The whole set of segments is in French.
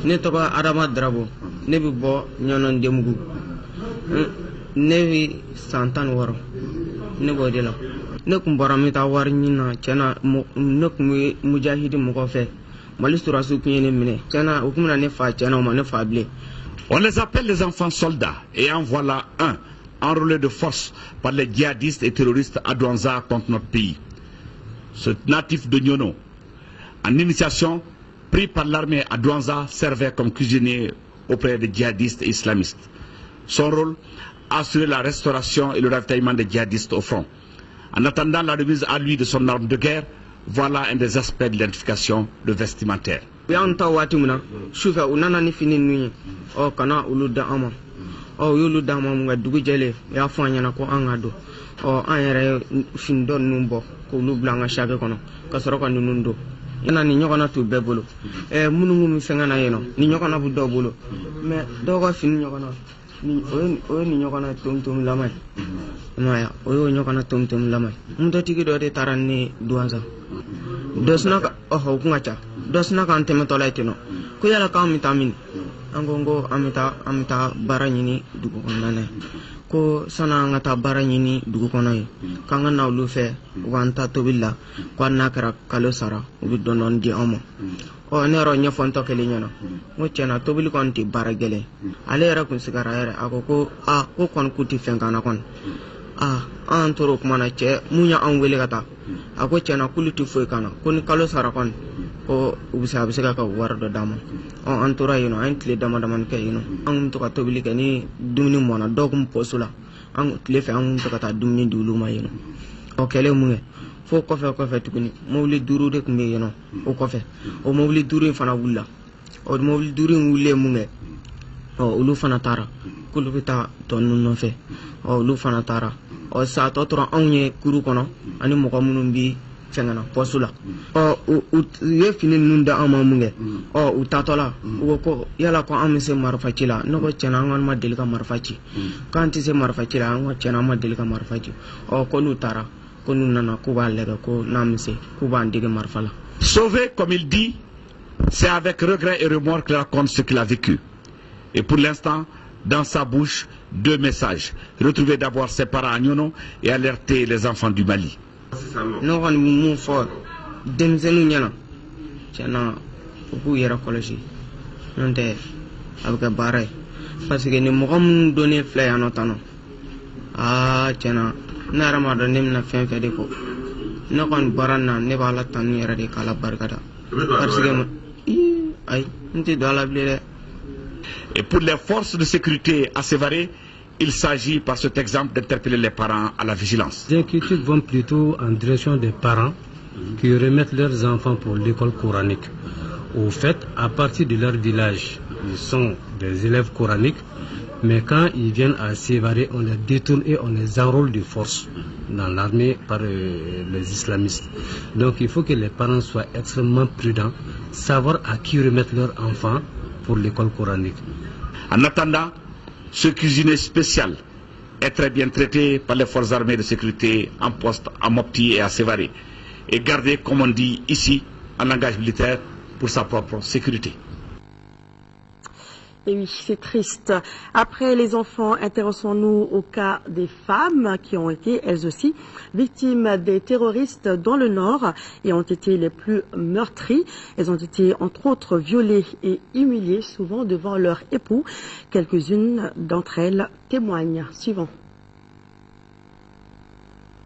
Ne tɔgɔ Adama Darabo, ne bɛ bɔ Ɲɔnɔn Demugu, ne bɛ san 16, ne b'o de la. Ne kun bɔra n bɛ taa wari ɲini na, tiɲɛna ne kun bɛ mujahidi mɔgɔ fɛ, Mali sɔrɔdasiw kun ye ne minɛ, tiɲɛna o kun bɛna ne fa, tiɲɛna o ma ne fa bilen. On les appelle les enfants soldats et en voilà un enrôlé de force par les djihadistes et terroristes à Douanza contre notre pays. Ce natif de Nyono, en initiation, pris par l'armée à Douanza, servait comme cuisinier auprès des djihadistes et islamistes. Son rôle, assurer la restauration et le ravitaillement des djihadistes au front. En attendant la remise à lui de son arme de guerre, voilà un des aspects de l'identification, le vestimentaire. Yan ta waati mun na sufɛ u nana ni fini ninnu ye kana olu da an ma u y'olu da an ma mun ka dugu jɛlen u y'a fɔ an ɲɛna ko an ka don an yɛrɛ ye fini dɔ ninnu bɔ k'olu bila an ka sake kɔnɔ ka sɔrɔ ka ninnu don yana ni ɲɔgɔnna t'u bɛɛ bolo minnu fɛngɛ na yen nɔ ni ɲɔgɔnna bɛ dɔw bolo mais dɔw ka fini ɲɔgɔnna o ye ni ɲɔgɔnna tomtomulama ye o y'o ɲɔgɔnna tomtomulama ye mototigi dɔ de taara ni Douanza dɔ sina ka o kun ka ca dɔ sina k'an tɛmɛtɔla ye ten nɔ ko yala k'an bɛ taa min an ko an bɛ taa baara ɲini dugu kɔnɔna na ko san'an ka taa baara ɲini dugu kɔnɔ ye k'an ka na olu fɛ u k'an ta tobili la ko hali n'a kɛra kalo sara u bɛ dɔɔni di an ma ne yɛrɛ ɲɛfɔ n tɔ kelen ɲɛna n ko tiɲɛna tobili kɔni tɛ baara gɛlɛn ale yɛrɛ kun sigara yɛrɛ a ko ko kɔni k'u tɛ fɛn k'an na kɔni an tora o kuma na cɛ mun y'an wele ka taa a ko tiɲɛna k'olu tɛ foyi k'an na ko ni kalo sara kɔni ko a bɛ se ka wari dɔ d'a ma an tora yen nɔ an ye tile damadamani kɛ yen nɔ an kun bɛ to ka tobili kɛ ni dumuni mɔna dɔw kun pɔso la tile fɛ an kun bɛ to ka taa dumuni di olu ma yen nɔ kɛlen mun kɛ fo kɔfɛ tuguni mobili 5 de kun bɛ yen nɔ o kɔfɛ o mobili 5 in fana wulila o mobili 5 in wulilen mun kɛ olu fana taara k'olu bɛ taa tɔ ninnu nɔfɛ olu fana taara sa tɔ tora anw ye kuru kɔnɔ ani mɔgɔ minnu bɛ fɛngana pɔsu la u ye fini ninnu da an ma mun kɛ u taatɔla u ko yala ko an bɛ se marifa ci la ne ko tiɲɛna an kɔni ma deli ka marifa ci k'an tɛ se marifa ci la an ko tiɲɛna an ma deli ka marifa ci ko n'u taara ko n'u nana k'u b'a lajɛ ko n'an bɛ se k'u b'an dege marifa la. Sauvé comme il dit, c'est avec regret et remords qu'il raconte ce qu'il a vécu. Et pour l'instant, dans sa bouche, 2 messages. Retrouver d'abord ses parents à Nyono et alerter les enfants du Mali. Ne kɔni bɛ mun fɔ denmisɛnninw ɲɛna tiɲɛna u k'u yɛrɛ kɔlɔsi n'o tɛ a bɛ kɛ baara ye parce que ni mɔgɔ minnu donnen filɛ yan nɔ tan nɔ tiɲɛna ne yɛrɛ m'a dɔn ne bɛna fɛn fɛn de fɔ ne kɔni baara in na ne b'a la tanu yɛrɛ de k'a la barikada parce que ayi n tɛ don a la bilen dɛ. Et pour les forces de sécurité à Sévaré, il s'agit par cet exemple d'interpeller les parents à la vigilance. Les inquiétudes vont plutôt en direction des parents qui remettent leurs enfants pour l'école coranique. Au fait, à partir de leur village, ils sont des élèves coraniques, mais quand ils viennent à Sévaré, on les détourne et on les enrôle de force dans l'armée par les islamistes. Donc il faut que les parents soient extrêmement prudents, savoir à qui remettre leurs enfants pour l'école coranique. En attendant, ce cuisinier spécial est très bien traité par les forces armées de sécurité en poste à Mopti et à Sévaré et gardé, comme on dit ici, en langage militaire pour sa propre sécurité. Et oui, c'est triste. Après les enfants, intéressons-nous au cas des femmes qui ont été, elles aussi, victimes des terroristes dans le Nord et ont été les plus meurtries. Elles ont été, entre autres, violées et humiliées, souvent devant leur époux. Quelques-unes d'entre elles témoignent. Suivant.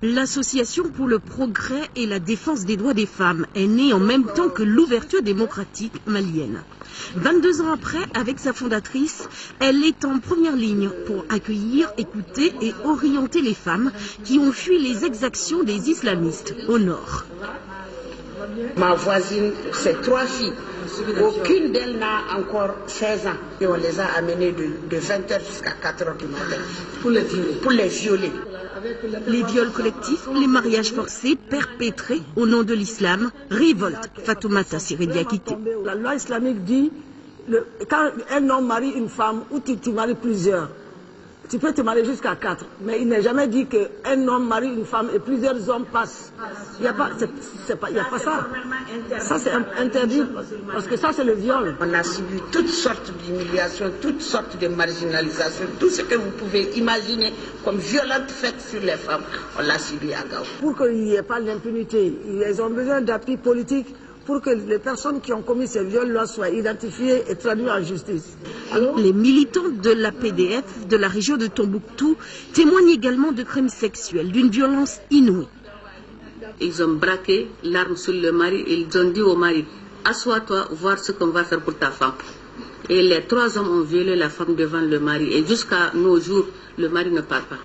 L'Association pour le progrès et la défense des droits des femmes est née en même temps que l'ouverture démocratique malienne. 22 ans après, avec sa fondatrice, elle est en première ligne pour accueillir, écouter et orienter les femmes qui ont fui les exactions des islamistes au nord. Ma voisine, c'est 3 filles. Aucune d'elles n'a encore 16 ans. Et on les a amenées de 20h jusqu'à 4h du matin pour les violer. Les viols collectifs, les mariages forcés perpétrés au nom de l'islam révoltent Fatoumata Siré-Diakité. La loi islamique dit quand un homme marie une femme ou tu maries plusieurs, Tu peux te marier jusqu'à 4, mais il n'est jamais dit qu'un homme marie une femme et plusieurs hommes passent. Il n'y a pas, y a pas ça. Ça c'est interdit parce que ça c'est le viol. On a subi toutes sortes d'humiliations, toutes sortes de marginalisations, tout ce que vous pouvez imaginer comme violente faites sur les femmes, on l'a subi à Gao. Pour qu'il n'y ait pas d'impunité, ils ont besoin d'appui politique pour que les personnes qui ont commis ces viols-là soient identifiées et traduites en justice. Alors, les militants de la PDF de la région de Tombouctou témoignent également de crimes sexuels, d'une violence inouïe. Ils ont braqué l'arme sur le mari et ils ont dit au mari, assois-toi, voir ce qu'on va faire pour ta femme. Et les 3 hommes ont violé la femme devant le mari et jusqu'à nos jours, le mari ne part pas.